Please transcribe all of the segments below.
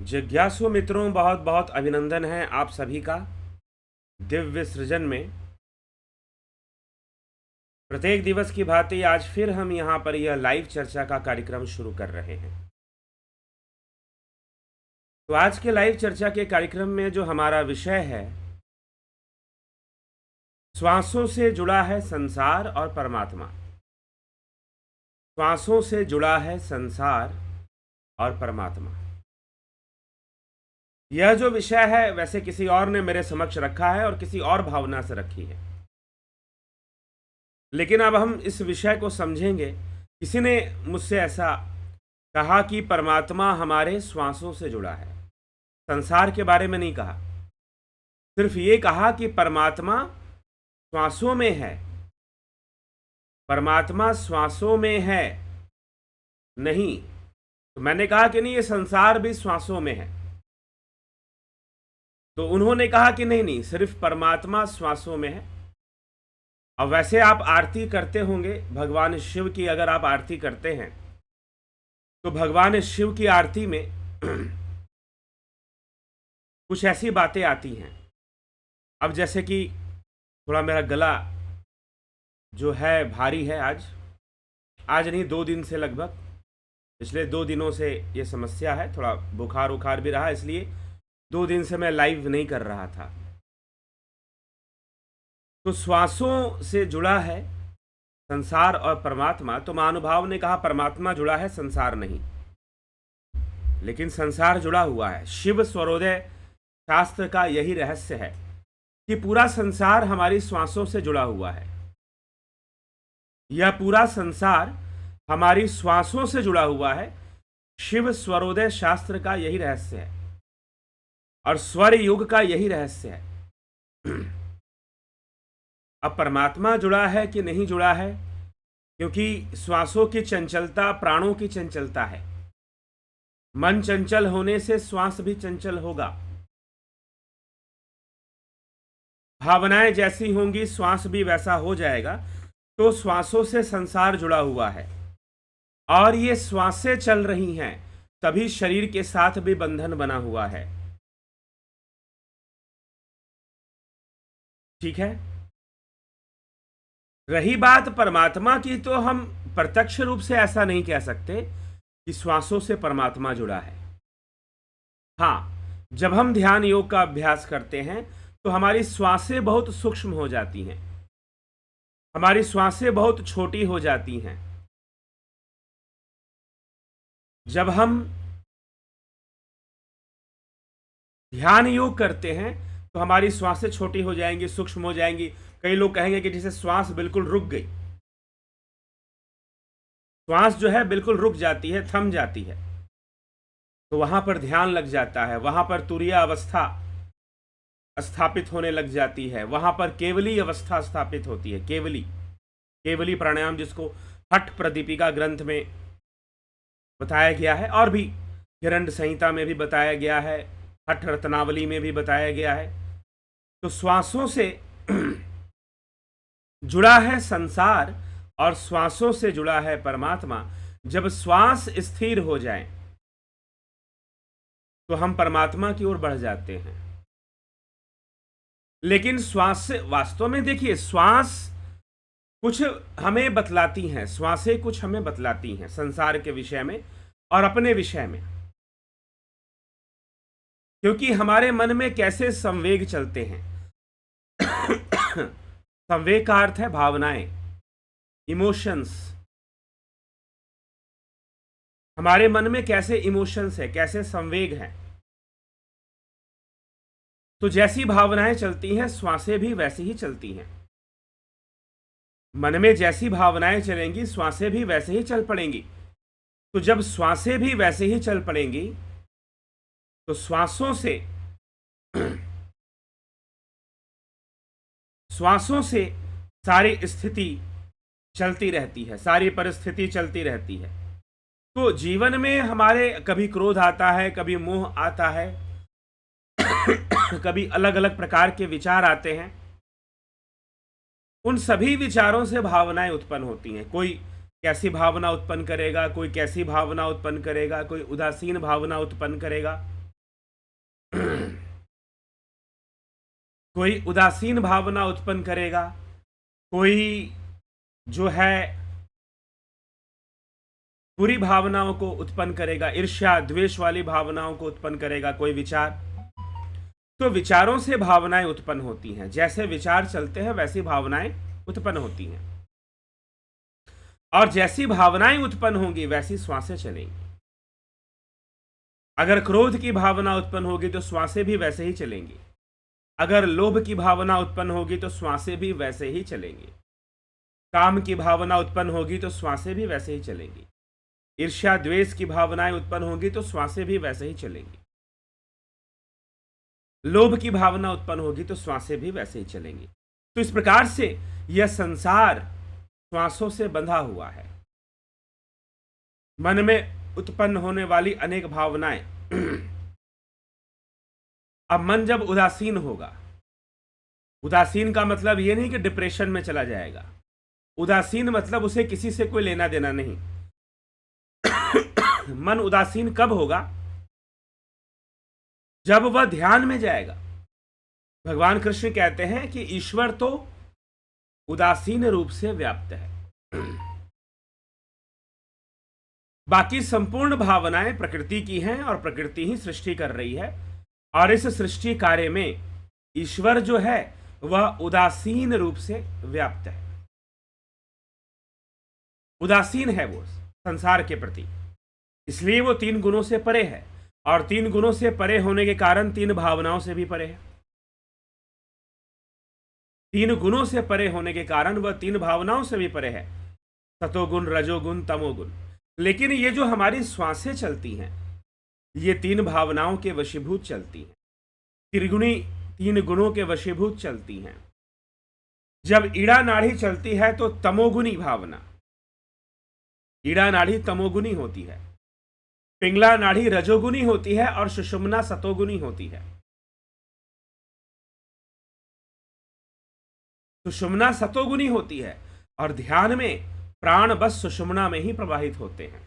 जिज्ञासु मित्रों, बहुत बहुत अभिनंदन है आप सभी का दिव्य सृजन में। प्रत्येक दिवस की भांति आज फिर हम यहाँ पर यह लाइव चर्चा का कार्यक्रम शुरू कर रहे हैं। तो आज के लाइव चर्चा के कार्यक्रम में जो हमारा विषय है, श्वासों से जुड़ा है संसार और परमात्मा। श्वासों से जुड़ा है संसार और परमात्मा। यह जो विषय है वैसे किसी और ने मेरे समक्ष रखा है और किसी और भावना से रखी है, लेकिन अब हम इस विषय को समझेंगे। किसी ने मुझसे ऐसा कहा कि परमात्मा हमारे श्वासों से जुड़ा है, संसार के बारे में नहीं कहा, सिर्फ ये कहा कि परमात्मा श्वासों में है। परमात्मा श्वासों में है नहीं। तो मैंने कहा कि नहीं, ये संसार भी श्वासों में है। तो उन्होंने कहा कि नहीं नहीं, सिर्फ परमात्मा श्वासों में है। अब वैसे आप आरती करते होंगे भगवान शिव की, अगर आप आरती करते हैं तो भगवान शिव की आरती में कुछ ऐसी बातें आती हैं। अब जैसे कि थोड़ा मेरा गला जो है भारी है, आज नहीं 2 दिन से, लगभग पिछले 2 दिनों से ये समस्या है। थोड़ा बुखार उखार भी रहा, इसलिए 2 दिन से मैं लाइव नहीं कर रहा था। तो श्वासों से जुड़ा है संसार और परमात्मा। तो महानुभाव ने कहा परमात्मा जुड़ा है, संसार नहीं, लेकिन संसार जुड़ा हुआ है। शिव स्वरोदय शास्त्र का यही रहस्य है कि पूरा संसार हमारी श्वासों से जुड़ा हुआ है। यह पूरा संसार हमारी श्वासों से जुड़ा हुआ है। शिव स्वरोदय शास्त्र का यही रहस्य है और स्वर युग का यही रहस्य है। अब परमात्मा जुड़ा है कि नहीं जुड़ा है, क्योंकि श्वासों की चंचलता प्राणों की चंचलता है। मन चंचल होने से श्वास भी चंचल होगा। भावनाएं जैसी होंगी श्वास भी वैसा हो जाएगा। तो श्वासों से संसार जुड़ा हुआ है और ये श्वासें चल रही हैं, तभी शरीर के साथ भी बंधन बना हुआ है। ठीक है। रही बात परमात्मा की, तो हम प्रत्यक्ष रूप से ऐसा नहीं कह सकते कि श्वासों से परमात्मा जुड़ा है। हाँ, जब हम ध्यान योग का अभ्यास करते हैं तो हमारी श्वासें बहुत सूक्ष्म हो जाती हैं, हमारी श्वासें बहुत छोटी हो जाती हैं। जब हम ध्यान योग करते हैं तो हमारी श्वासें छोटी हो जाएंगी, सूक्ष्म हो जाएंगी। कई लोग कहेंगे कि जैसे श्वास बिल्कुल रुक गई, श्वास जो है बिल्कुल रुक जाती है, थम जाती है। तो वहां पर ध्यान लग जाता है, वहां पर तुरीय अवस्था स्थापित होने लग जाती है, वहां पर केवली अवस्था स्थापित होती है। केवली प्राणायाम, जिसको हठ प्रदीपिका ग्रंथ में बताया गया है और भी हिरण्य संहिता में भी बताया गया है, हठ रत्नावली में भी बताया गया है। तो श्वासों से जुड़ा है संसार और श्वासों से जुड़ा है परमात्मा। जब श्वास स्थिर हो जाए तो हम परमात्मा की ओर बढ़ जाते हैं। लेकिन श्वास से वास्तव में देखिए, श्वास कुछ हमें बतलाती हैं, श्वासें कुछ हमें बतलाती हैं संसार के विषय में और अपने विषय में। क्योंकि हमारे मन में कैसे संवेग चलते हैं। संवेग का अर्थ है भावनाएं, इमोशंस। हमारे मन में कैसे इमोशंस है, कैसे संवेग है। तो जैसी भावनाएं चलती हैं, श्वासें भी वैसी ही चलती हैं। मन में जैसी भावनाएं चलेंगी श्वासें भी वैसे ही चल पड़ेंगी। तो जब श्वासें भी वैसे ही चल पड़ेंगी तो श्वासों से सारी स्थिति चलती रहती है, सारी परिस्थिति चलती रहती है। तो जीवन में हमारे कभी क्रोध आता है, कभी मोह आता है, कभी अलग अलग प्रकार के विचार आते हैं। उन सभी विचारों से भावनाएं उत्पन्न होती हैं। कोई कैसी भावना उत्पन्न करेगा, कोई कैसी भावना उत्पन्न करेगा, कोई उदासीन भावना उत्पन्न करेगा, कोई उदासीन भावना उत्पन्न करेगा, कोई जो है बुरी भावनाओं को उत्पन्न करेगा, ईर्ष्या द्वेष वाली भावनाओं को उत्पन्न करेगा कोई विचार। तो विचारों से भावनाएं उत्पन्न होती हैं। जैसे विचार चलते हैं वैसी भावनाएं उत्पन्न होती हैं, और जैसी भावनाएं उत्पन्न होंगी वैसी श्वासें चलेंगी। अगर क्रोध की भावना उत्पन्न होगी तो श्वासें भी वैसे ही चलेंगी। अगर लोभ की भावना उत्पन्न होगी तो श्वासें भी वैसे ही चलेंगी। काम की भावना उत्पन्न होगी तो श्वासें भी वैसे ही चलेंगी। ईर्ष्या द्वेष की भावनाएं उत्पन्न होंगी तो श्वासें भी वैसे ही चलेंगी। लोभ की भावना उत्पन्न होगी तो श्वासें भी वैसे ही चलेंगी। तो इस प्रकार से यह संसार श्वासों से बंधा हुआ है। मन में उत्पन्न होने वाली अनेक भावनाएं। अब मन जब उदासीन होगा, उदासीन का मतलब यह नहीं कि डिप्रेशन में चला जाएगा। उदासीन मतलब उसे किसी से कोई लेना देना नहीं। मन उदासीन कब होगा? जब वह ध्यान में जाएगा। भगवान कृष्ण कहते हैं कि ईश्वर तो उदासीन रूप से व्याप्त है, बाकी संपूर्ण भावनाएं प्रकृति की हैं और प्रकृति ही सृष्टि कर रही है। और इस सृष्टि कार्य में ईश्वर जो है वह उदासीन रूप से व्याप्त है। उदासीन है वो संसार के प्रति, इसलिए वो 3 गुणों से परे है। और 3 गुणों से परे होने के कारण 3 भावनाओं से भी परे है। 3 गुणों से परे होने के कारण वह 3 भावनाओं से भी परे है, सतोगुण, रजोगुण, तमोगुण। लेकिन ये जो हमारी श्वासें चलती हैं ये 3 भावनाओं के वशीभूत चलती हैं, त्रिगुणी 3 गुणों के वशीभूत चलती हैं। जब ईड़ा नाड़ी चलती है तो तमोगुणी भावना, ईड़ा नाड़ी तमोगुणी होती है, पिंगला नाड़ी रजोगुनी होती है और सुषुम्ना सतोगुनी होती है। सुषुम्ना सतोगुनी होती है और ध्यान में प्राण बस सुषुम्ना में ही प्रवाहित होते हैं।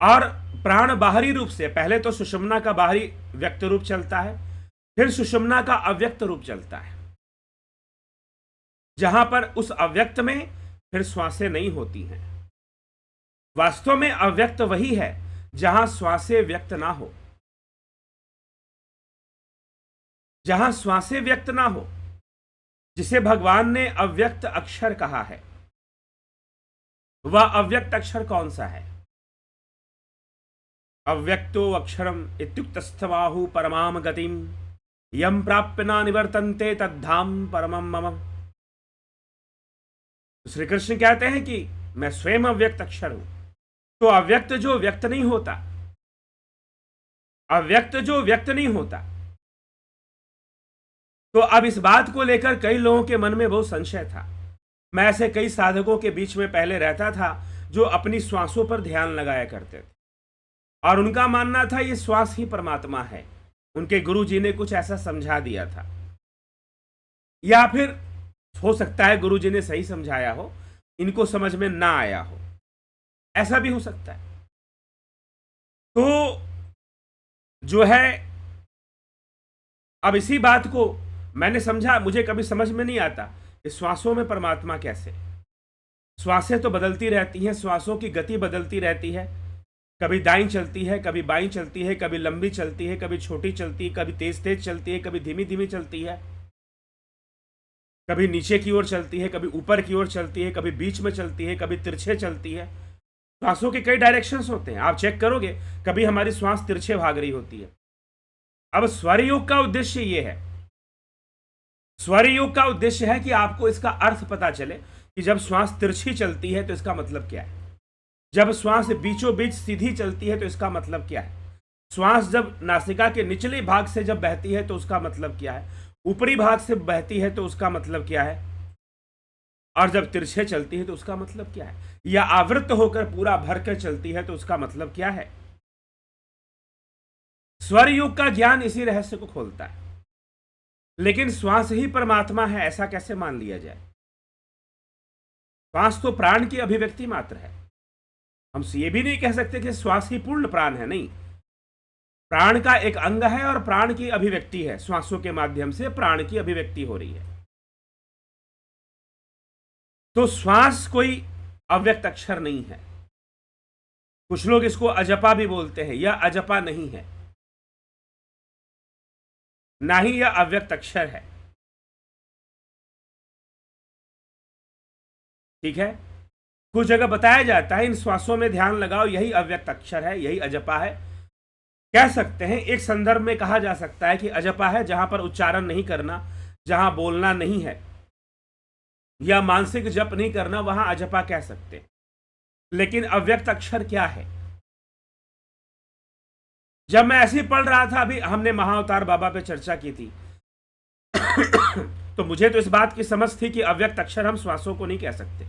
और प्राण बाहरी रूप से पहले तो सुषुम्ना का बाहरी व्यक्त रूप चलता है, फिर सुषुम्ना का अव्यक्त रूप चलता है, जहां पर उस अव्यक्त में फिर श्वासें नहीं होती हैं। वास्तव में अव्यक्त वही है जहां श्वासें व्यक्त ना हो। जहां श्वासें व्यक्त ना हो, जिसे भगवान ने अव्यक्त अक्षर कहा है, वह अव्यक्त अक्षर कौन सा है? अव्यक्तो अक्षरम इत्युक्तस्थमाहु परमाम गतिम यम प्राप्य न निवर्तन्ते तद्धाम परमम मम। श्री कृष्ण कहते हैं कि मैं स्वयं अव्यक्त अक्षर हूं। तो अव्यक्त जो व्यक्त नहीं होता, अव्यक्त जो व्यक्त नहीं होता, तो अब इस बात को लेकर कई लोगों के मन में बहुत संशय था। मैं ऐसे कई साधकों के बीच में पहले रहता था जो अपनी श्वासों पर ध्यान लगाया करते थे और उनका मानना था ये श्वास ही परमात्मा है। उनके गुरु जी ने कुछ ऐसा समझा दिया था, या फिर हो सकता है गुरु जी ने सही समझाया हो, इनको समझ में ना आया हो, ऐसा भी हो सकता है। तो जो है अब इसी बात को मैंने समझा, मुझे कभी समझ में नहीं आता इस श्वासों में परमात्मा कैसे। श्वासें तो बदलती रहती हैं, श्वासों की गति बदलती रहती है, कभी दाईं चलती है, कभी बाईं चलती है, कभी लंबी चलती है, कभी छोटी चलती है, कभी तेज तेज चलती है, कभी धीमी धीमी चलती है, कभी नीचे की ओर चलती है, कभी ऊपर की ओर चलती है, कभी बीच में चलती है, कभी तिरछे चलती है। श्वासों के कई डायरेक्शंस होते हैं, आप चेक करोगे कभी हमारी श्वास तिरछे भाग रही होती है। अब स्वर योग का उद्देश्य यह है, स्वर योग का उद्देश्य है कि आपको इसका अर्थ पता चले कि जब श्वास तिरछी चलती है तो इसका मतलब क्या है, जब श्वास बीचों बीच सीधी चलती है तो इसका मतलब क्या है, श्वास जब नासिका के निचले भाग से जब बहती है तो उसका मतलब क्या है, ऊपरी भाग से बहती है तो उसका मतलब क्या है, और जब तिरछे चलती है तो उसका मतलब क्या है, या आवृत होकर पूरा भर कर चलती है तो उसका मतलब क्या है। स्वर युग का ज्ञान इसी रहस्य को खोलता है। लेकिन श्वास ही परमात्मा है ऐसा कैसे मान लिया जाए? श्वास तो प्राण की अभिव्यक्ति मात्र है। हम ये भी नहीं कह सकते कि श्वास ही पूर्ण प्राण है, नहीं, प्राण का एक अंग है और प्राण की अभिव्यक्ति है, श्वासों के माध्यम से प्राण की अभिव्यक्ति हो रही है। तो श्वास कोई अव्यक्त अक्षर नहीं है। कुछ लोग इसको अजपा भी बोलते हैं, यह अजपा नहीं है, ना ही यह अव्यक्त अक्षर है। ठीक है, कुछ जगह बताया जाता है इन श्वासों में ध्यान लगाओ, यही अव्यक्त अक्षर है, यही अजपा है। कह सकते हैं, एक संदर्भ में कहा जा सकता है कि अजपा है जहां पर उच्चारण नहीं करना, जहां बोलना नहीं है या मानसिक जप नहीं करना, वहां अजपा कह सकते हैं। लेकिन अव्यक्त अक्षर क्या है? जब मैं ऐसे ही पढ़ रहा था, अभी हमने महाअवतार बाबा पे चर्चा की थी तो मुझे तो इस बात की समझ थी कि अव्यक्त अक्षर हम श्वासों को नहीं कह सकते।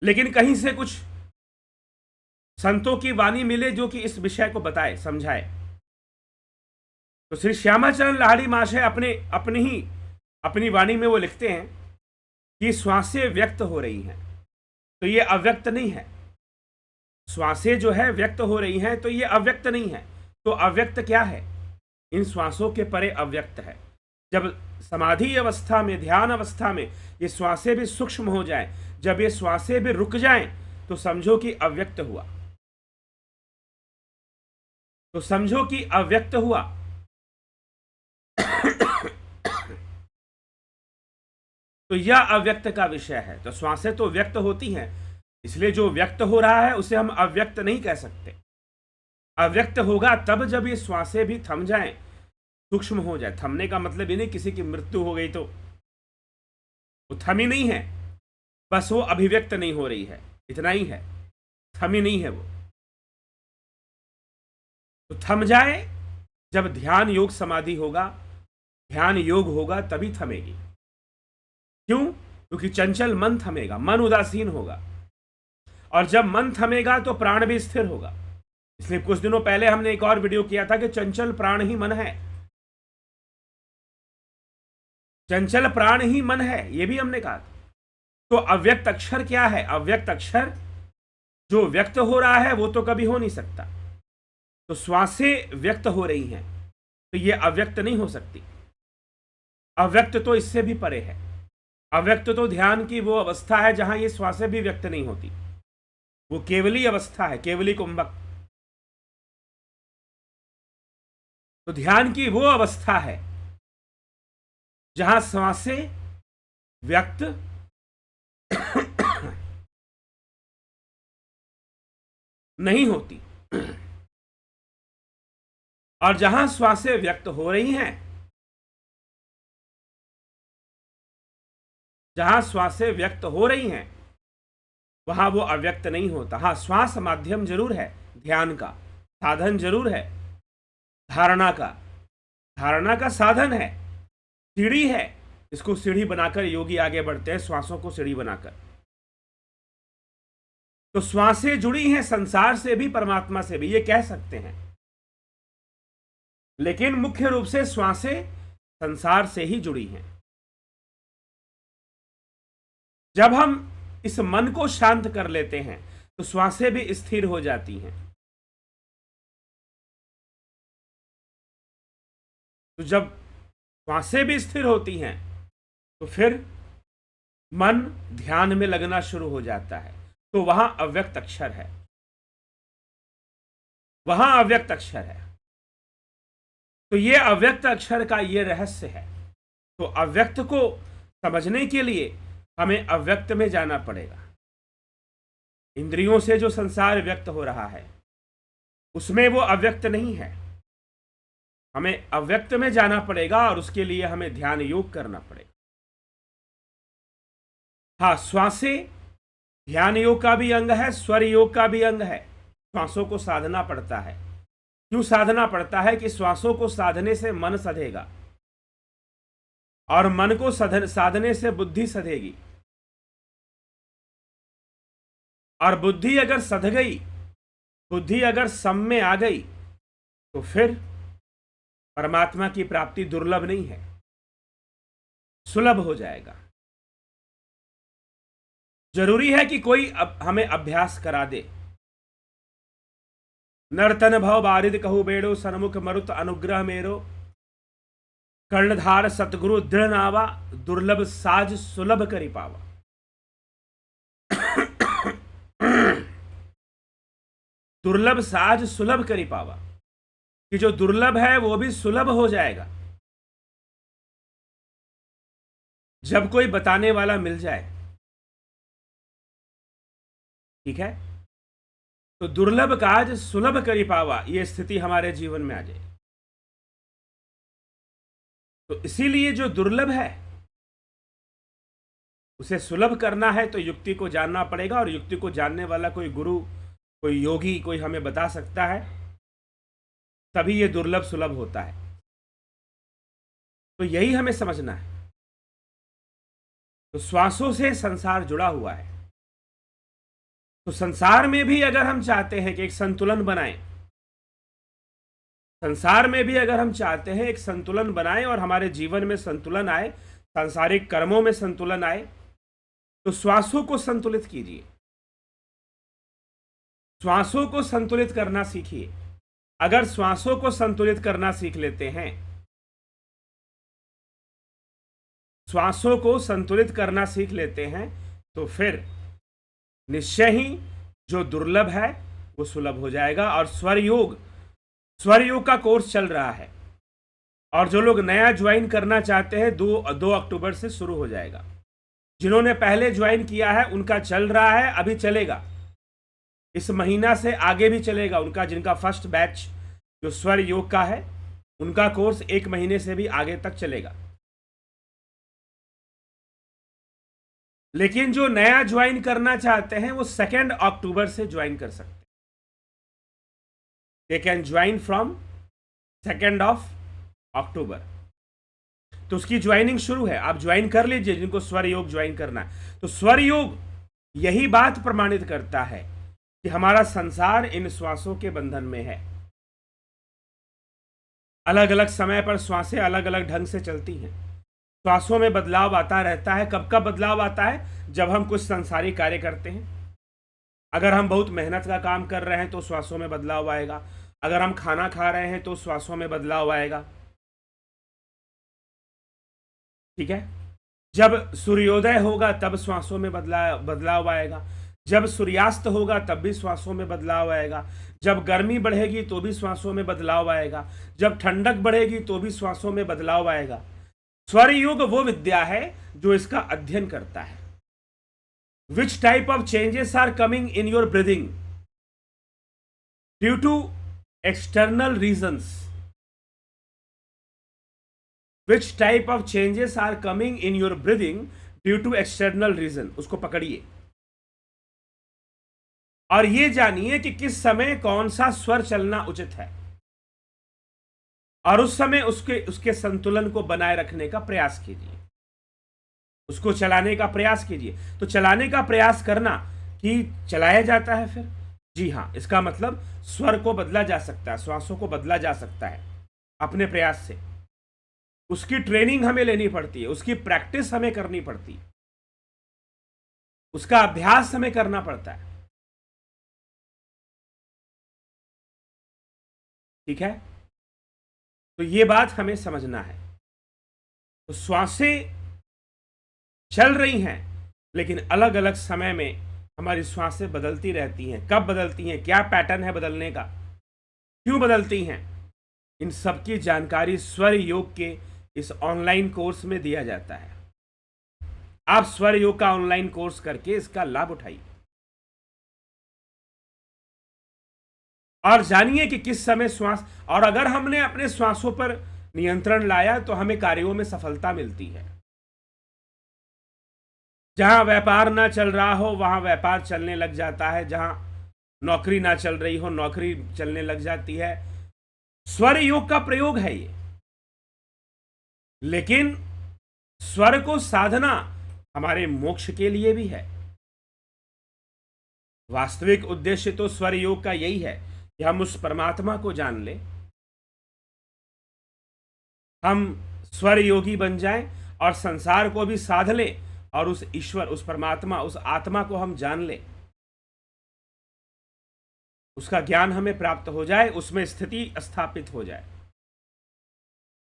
लेकिन कहीं से कुछ संतों की वाणी मिले जो कि इस विषय को बताए, समझाए। तो श्री श्यामाचरण लाहिड़ी महाशय अपनी वाणी में वो लिखते हैं कि श्वासें व्यक्त हो रही हैं, तो ये अव्यक्त नहीं है। श्वासें जो है व्यक्त हो रही हैं, तो ये अव्यक्त नहीं है। तो अव्यक्त क्या है? इन श्वासों के परे अव्यक्त है। जब समाधि अवस्था में, ध्यान अवस्था में ये श्वासें भी सूक्ष्म हो जाएं, जब ये श्वासें भी रुक जाएं, तो समझो कि अव्यक्त हुआ। तो समझो कि अव्यक्त हुआ। तो यह अव्यक्त का विषय है। तो श्वासें तो व्यक्त होती हैं, इसलिए जो व्यक्त हो रहा है उसे हम अव्यक्त नहीं कह सकते। अव्यक्त होगा तब जब ये श्वासें भी थम जाएं, सूक्ष्म हो जाए। थमने का मतलब ये नहीं किसी की मृत्यु हो गई तो वो थमी नहीं है, बस वो अभिव्यक्त नहीं हो रही है, इतना ही है, थमी नहीं है वो। तो थम जाए जब ध्यान योग समाधि होगा, ध्यान योग होगा, तभी थमेगी। क्यों? क्योंकि चंचल मन थमेगा, मन उदासीन होगा, और जब मन थमेगा तो प्राण भी स्थिर होगा। इसलिए कुछ दिनों पहले हमने एक और वीडियो किया था कि चंचल प्राण ही मन है, चंचल प्राण ही मन है, यह भी हमने कहा था। तो अव्यक्त अक्षर क्या है? अव्यक्त अक्षर जो व्यक्त हो रहा है वो तो कभी हो नहीं सकता। तो श्वासें व्यक्त हो रही हैं, तो ये अव्यक्त नहीं हो सकती। अव्यक्त तो इससे भी परे है। अव्यक्त तो ध्यान की वो अवस्था है जहां ये श्वासें भी व्यक्त नहीं होती, वो केवली अवस्था है, केवली कुंभक। तो ध्यान की वो अवस्था है जहां श्वासें व्यक्त नहीं होती, और जहां श्वासें व्यक्त हो रही हैं, जहां श्वासें व्यक्त हो रही हैं, वहां वो अव्यक्त नहीं होता। हाँ, श्वास माध्यम जरूर है, ध्यान का साधन जरूर है, धारणा का साधन है, सीढ़ी है। इसको सीढ़ी बनाकर योगी आगे बढ़ते हैं, श्वासों को सीढ़ी बनाकर। तो श्वासें जुड़ी हैं संसार से भी, परमात्मा से भी, ये कह सकते हैं। लेकिन मुख्य रूप से श्वासें संसार से ही जुड़ी हैं। जब हम इस मन को शांत कर लेते हैं तो श्वासें भी स्थिर हो जाती हैं। तो जब श्वासें भी स्थिर होती हैं तो फिर मन ध्यान में लगना शुरू हो जाता है। तो वहां अव्यक्त अक्षर है, वहां अव्यक्त अक्षर है। तो ये अव्यक्त अक्षर का ये रहस्य है। तो अव्यक्त को समझने के लिए हमें अव्यक्त में जाना पड़ेगा। इंद्रियों से जो संसार व्यक्त हो रहा है उसमें वो अव्यक्त नहीं है। हमें अव्यक्त में जाना पड़ेगा और उसके लिए हमें ध्यान योग करना पड़ेगा। हाँ, श्वासें ध्यान योग का भी अंग है, स्वर योग का भी अंग है। श्वासों को साधना पड़ता है। क्यों साधना पड़ता है? कि श्वासों को साधने से मन सधेगा और मन को साधने से बुद्धि सधेगी, और बुद्धि अगर सध गई, बुद्धि अगर सम में आ गई, तो फिर परमात्मा की प्राप्ति दुर्लभ नहीं है, सुलभ हो जाएगा। जरूरी है कि कोई हमें अभ्यास करा दे। नर्तन भव बारिद कहु बेड़ो, सन्मुख मरुत अनुग्रह मेरो, कर्णधार सतगुरु दृढ़ नावा, दुर्लभ साज सुलभ करि पावा। दुर्लभ साज सुलभ करि पावा, कि जो दुर्लभ है वो भी सुलभ हो जाएगा जब कोई बताने वाला मिल जाए। ठीक है, तो दुर्लभ काज सुलभ करि पावा, ये स्थिति हमारे जीवन में आ जाए। तो इसीलिए जो दुर्लभ है उसे सुलभ करना है तो युक्ति को जानना पड़ेगा, और युक्ति को जानने वाला कोई गुरु, कोई योगी, कोई हमें बता सकता है, तभी ये दुर्लभ सुलभ होता है। तो यही हमें समझना है। तो श्वासों से संसार जुड़ा हुआ है। तो संसार में भी अगर हम चाहते हैं कि एक संतुलन बनाएं, संसार में भी अगर हम चाहते हैं एक संतुलन बनाएं और हमारे जीवन में संतुलन आए, सांसारिक कर्मों में संतुलन आए, तो श्वासों को संतुलित कीजिए, श्वासों को संतुलित करना सीखिए। अगर श्वासों को संतुलित करना सीख लेते हैं, श्वासों को संतुलित करना सीख लेते हैं, तो फिर निश्चय ही जो दुर्लभ है वो सुलभ हो जाएगा। और स्वर योग का कोर्स चल रहा है, और जो लोग नया ज्वाइन करना चाहते हैं 2 अक्टूबर से शुरू हो जाएगा। जिन्होंने पहले ज्वाइन किया है उनका चल रहा है, अभी चलेगा, इस महीना से आगे भी चलेगा उनका। जिनका फर्स्ट बैच जो स्वर योग का है, उनका कोर्स 1 महीने से भी आगे तक चलेगा। लेकिन जो नया ज्वाइन करना चाहते हैं वो 2 अक्टूबर से ज्वाइन कर सकते हैं। दे कैन ज्वाइन फ्रॉम 2 अक्टूबर। तो उसकी ज्वाइनिंग शुरू है, आप ज्वाइन कर लीजिए जिनको स्वर योग ज्वाइन करना है। तो स्वर योग यही बात प्रमाणित करता है कि हमारा संसार इन श्वासों के बंधन में है। अलग अलग समय पर श्वासें अलग अलग ढंग से चलती हैं, श्वासों में बदलाव आता रहता है। कब कब बदलाव आता है? जब हम कुछ संसारिक कार्य करते हैं। अगर हम बहुत मेहनत का काम कर रहे हैं तो श्वासों में बदलाव आएगा। अगर हम खाना खा रहे हैं तो श्वासों में बदलाव आएगा। ठीक है, जब सूर्योदय होगा तब श्वासों में बदलाव आएगा। जब सूर्यास्त होगा तब भी श्वासों में बदलाव आएगा। जब गर्मी बढ़ेगी तो भी श्वासों में बदलाव आएगा। जब ठंडक बढ़ेगी तो भी श्वासों में बदलाव आएगा। स्वर योग वो विद्या है जो इसका अध्ययन करता है। Which type of changes are coming in your breathing due to external reasons. Which type of changes are coming in your breathing due to external reason, उसको पकड़िए और ये जानिए कि किस समय कौन सा स्वर चलना उचित है, और उस समय उसके संतुलन को बनाए रखने का प्रयास कीजिए, उसको चलाने का प्रयास कीजिए। तो चलाने का प्रयास करना कि चलाया जाता है फिर, जी हाँ, इसका मतलब स्वर को बदला जा सकता है, श्वासों को बदला जा सकता है अपने प्रयास से। उसकी ट्रेनिंग हमें लेनी पड़ती है, उसकी प्रैक्टिस हमें करनी पड़ती है, उसका अभ्यास हमें करना पड़ता है। ठीक है, तो ये बात हमें समझना है। तो श्वासें चल रही हैं, लेकिन अलग अलग समय में हमारी श्वासें बदलती रहती हैं। कब बदलती हैं, क्या पैटर्न है बदलने का, क्यों बदलती हैं, इन सब की जानकारी स्वर योग के इस ऑनलाइन कोर्स में दिया जाता है। आप स्वर योग का ऑनलाइन कोर्स करके इसका लाभ उठाइए और जानिए कि किस समय श्वास, और अगर हमने अपने श्वासों पर नियंत्रण लाया तो हमें कार्यों में सफलता मिलती है। जहां व्यापार ना चल रहा हो वहां व्यापार चलने लग जाता है, जहां नौकरी ना चल रही हो नौकरी चलने लग जाती है। स्वर योग का प्रयोग है ये। लेकिन स्वर को साधना हमारे मोक्ष के लिए भी है। वास्तविक उद्देश्य तो स्वर योग का यही है कि हम उस परमात्मा को जान लें, हम स्वर योगी बन जाएं और संसार को भी साध लें और उस ईश्वर, उस परमात्मा, उस आत्मा को हम जान लें, उसका ज्ञान हमें प्राप्त हो जाए, उसमें स्थिति स्थापित हो जाए,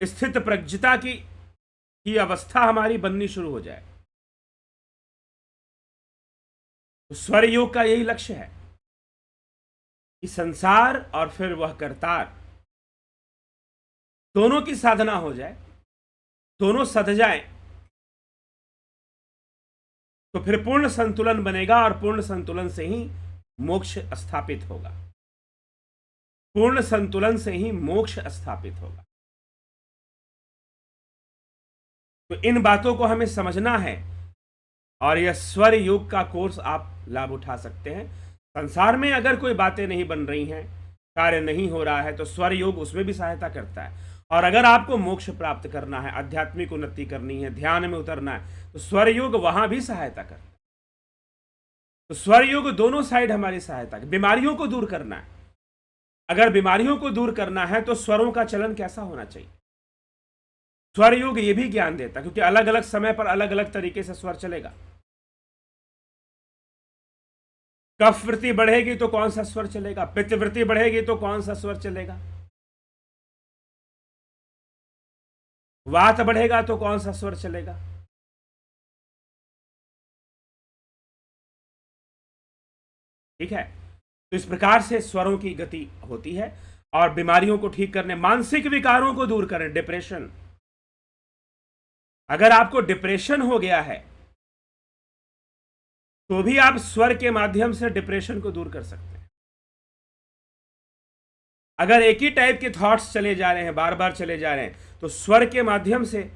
स्थित प्रज्ञता की अवस्था हमारी बननी शुरू हो जाए। तो स्वर योग का यही लक्ष्य है कि संसार और फिर वह करतार दोनों की साधना हो जाए, दोनों सध जाए, तो फिर पूर्ण संतुलन बनेगा और पूर्ण संतुलन से ही मोक्ष स्थापित होगा। पूर्ण संतुलन से ही मोक्ष स्थापित होगा। तो इन बातों को हमें समझना है और यह स्वर योग का कोर्स आप लाभ उठा सकते हैं। संसार में अगर कोई बातें नहीं बन रही हैं, कार्य नहीं हो रहा है, तो स्वर योग उसमें भी सहायता करता है। और अगर आपको मोक्ष प्राप्त करना है, आध्यात्मिक उन्नति करनी है, ध्यान में उतरना है, तो स्वर योग वहां भी सहायता करता है। तो स्वर योग दोनों साइड हमारी सहायता है। बीमारियों को दूर करना है, अगर बीमारियों को दूर करना है तो स्वरों का चलन कैसा होना चाहिए, स्वर योग ये भी ज्ञान देता है, क्योंकि अलग अलग समय पर अलग अलग तरीके से स्वर चलेगा। कफ वृत्ति बढ़ेगी तो कौन सा स्वर चलेगा, पित्त वृत्ति बढ़ेगी तो कौन सा स्वर चलेगा, वात बढ़ेगा तो कौन सा स्वर चलेगा। ठीक है, तो इस प्रकार से स्वरों की गति होती है। और बीमारियों को ठीक करने, मानसिक विकारों को दूर करें, डिप्रेशन, अगर आपको डिप्रेशन हो गया है तो भी आप स्वर के माध्यम से डिप्रेशन को दूर कर सकते हैं। अगर एक ही टाइप के थॉट्स चले जा रहे हैं, बार बार चले जा रहे हैं, तो स्वर के माध्यम से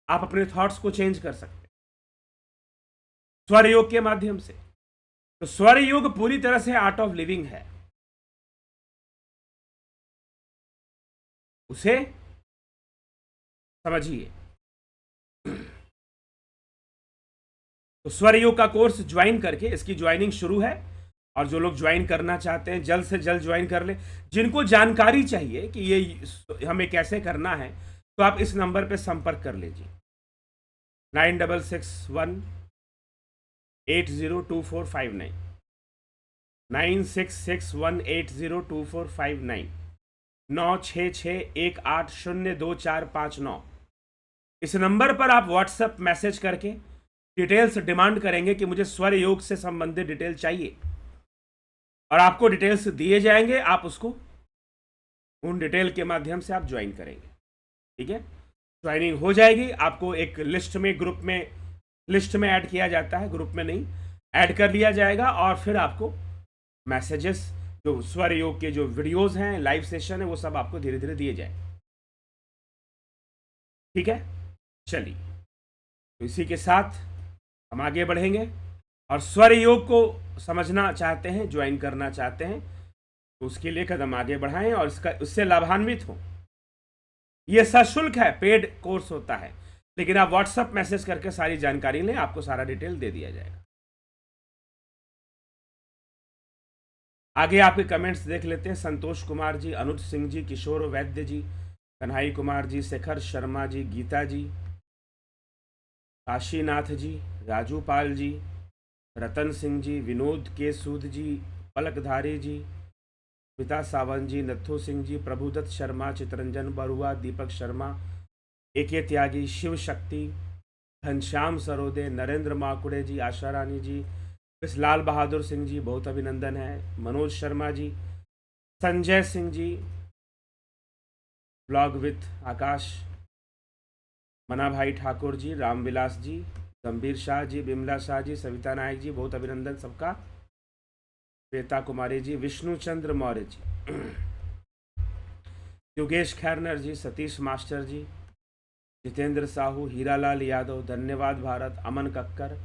आप अपने थॉट्स को चेंज कर सकते हैं, स्वर योग के माध्यम से। तो स्वर योग पूरी तरह से आर्ट ऑफ लिविंग है, उसे समझिए। तो स्वर योग का कोर्स ज्वाइन करके, इसकी ज्वाइनिंग शुरू है और जो लोग ज्वाइन करना चाहते हैं जल्द से जल्द ज्वाइन कर ले। जिनको जानकारी चाहिए कि ये हमें कैसे करना है, तो आप इस नंबर पे संपर्क कर लीजिए, 9661802459, 9661802459, 9661802459। इस नंबर पर आप व्हाट्सएप मैसेज करके डिटेल्स डिमांड करेंगे कि मुझे स्वर योग से संबंधित डिटेल चाहिए, और आपको डिटेल्स दिए जाएंगे, आप उसको उन डिटेल के माध्यम से आप ज्वाइन करेंगे। ठीक है, ज्वाइनिंग हो जाएगी, आपको एक लिस्ट में, ग्रुप में, लिस्ट में ऐड किया जाता है, ग्रुप में नहीं, ऐड कर लिया जाएगा, और फिर आपको मैसेजेस, जो स्वर योग के जो वीडियोस हैं, लाइव सेशन है, वो सब आपको धीरे धीरे दिए जाए। ठीक है, चलिए, तो इसी के साथ हम आगे बढ़ेंगे। और स्वर योग को समझना चाहते हैं, ज्वाइन करना चाहते हैं, तो उसके लिए कदम आगे बढ़ाएं और उससे लाभान्वित हो। यह सशुल्क है, पेड कोर्स होता है, लेकिन आप व्हाट्सएप मैसेज करके सारी जानकारी लें, आपको सारा डिटेल दे दिया जाएगा। आगे आपके कमेंट्स देख लेते हैं। संतोष कुमार जी, अनुज सिंह जी, किशोर वैद्य जी, कन्हई कुमार जी, शेखर शर्मा जी, गीता जी, काशीनाथ जी, राजू पाल जी, रतन सिंह जी, विनोद के सूद जी, पलकधारी जी, पिता सावंत जी, नथु सिंह जी, प्रभुदत्त शर्मा, चितरंजन बरुआ, दीपक शर्मा, एके त्यागी, शिव शक्ति, घनश्याम सरोदे, नरेंद्र माकुड़े जी, आशा रानी जी, लाल बहादुर सिंह जी, बहुत अभिनंदन है, मनोज शर्मा जी, संजय सिंह जी, ब्लॉग विथ आकाश, मना भाई ठाकुर जी, रामविलास जी, गंभीर शाह जी, बिमला शाह जी, सविता नायक जी, बहुत अभिनंदन सबका, श्वेता कुमारी जी, विष्णु चंद्र मौर्य जी, योगेश खैरनर जी, सतीश मास्टर जी, जितेंद्र साहू, हीरालाल यादव, धन्यवाद भारत, अमन कक्कर,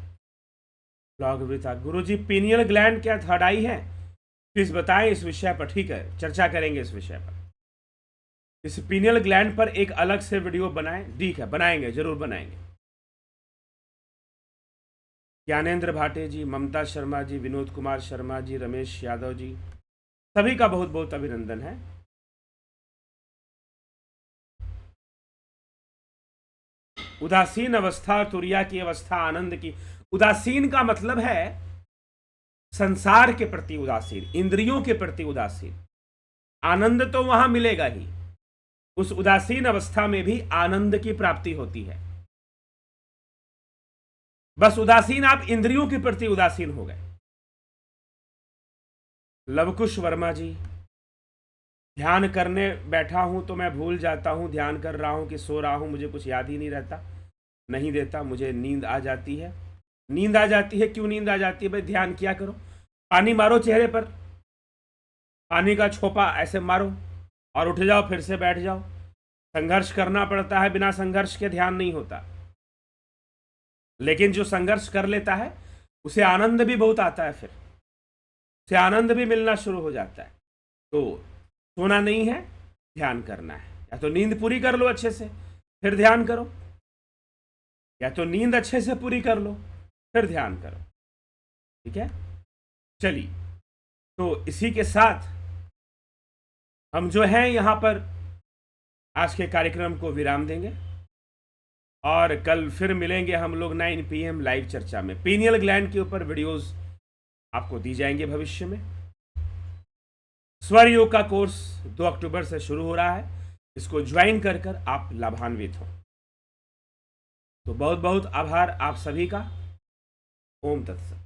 ब्लॉग वृथा। गुरुजी पीनियल ग्लैंड क्या थर्ड आई है? प्लीज बताएं इस विषय पर। ठीक है, चर्चा करेंगे इस विषय पर। इस पीनियल ग्लैंड पर एक अलग से वीडियो बनाएं। ठीक है, बनाएंगे, जरूर बनाएंगे। ज्ञानेंद्र भाटे जी, ममता शर्मा जी, विनोद कुमार शर्मा जी, रमेश यादव जी, सभी का बहुत बहुत अभिनंदन है। उदासीन अवस्था, तुरिया की अवस्था, आनंद की। उदासीन का मतलब है संसार के प्रति उदासीन, इंद्रियों के प्रति उदासीन। आनंद तो वहां मिलेगा ही, उस उदासीन अवस्था में भी आनंद की प्राप्ति होती है। बस उदासीन, आप इंद्रियों के प्रति उदासीन हो गए। लवकुश वर्मा जी, ध्यान करने बैठा हूं तो मैं भूल जाता हूं, ध्यान कर रहा हूं कि सो रहा हूं, मुझे कुछ याद ही नहीं रहता, नहीं देता, मुझे नींद आ जाती है। नींद आ जाती है, क्यों नींद आ जाती है भाई? ध्यान किया करो, पानी मारो चेहरे पर, पानी का छोपा ऐसे मारो और उठ जाओ, फिर से बैठ जाओ। संघर्ष करना पड़ता है, बिना संघर्ष के ध्यान नहीं होता। लेकिन जो संघर्ष कर लेता है उसे आनंद भी बहुत आता है, फिर उसे आनंद भी मिलना शुरू हो जाता है। तो सोना नहीं है, ध्यान करना है। या तो नींद पूरी कर लो अच्छे से, फिर ध्यान करो, या तो नींद अच्छे से पूरी कर लो, फिर ध्यान करो। ठीक है, चलिए, तो इसी के साथ हम जो हैं यहाँ पर आज के कार्यक्रम को विराम देंगे और कल फिर मिलेंगे हम लोग 9 PM लाइव चर्चा में। पीनियल ग्लैंड के ऊपर वीडियोस आपको दी जाएंगे भविष्य में। स्वर योग का कोर्स 2 अक्टूबर से शुरू हो रहा है, इसको ज्वाइन कर कर आप लाभान्वित हो। तो बहुत बहुत आभार आप सभी का। ओम तत्सत।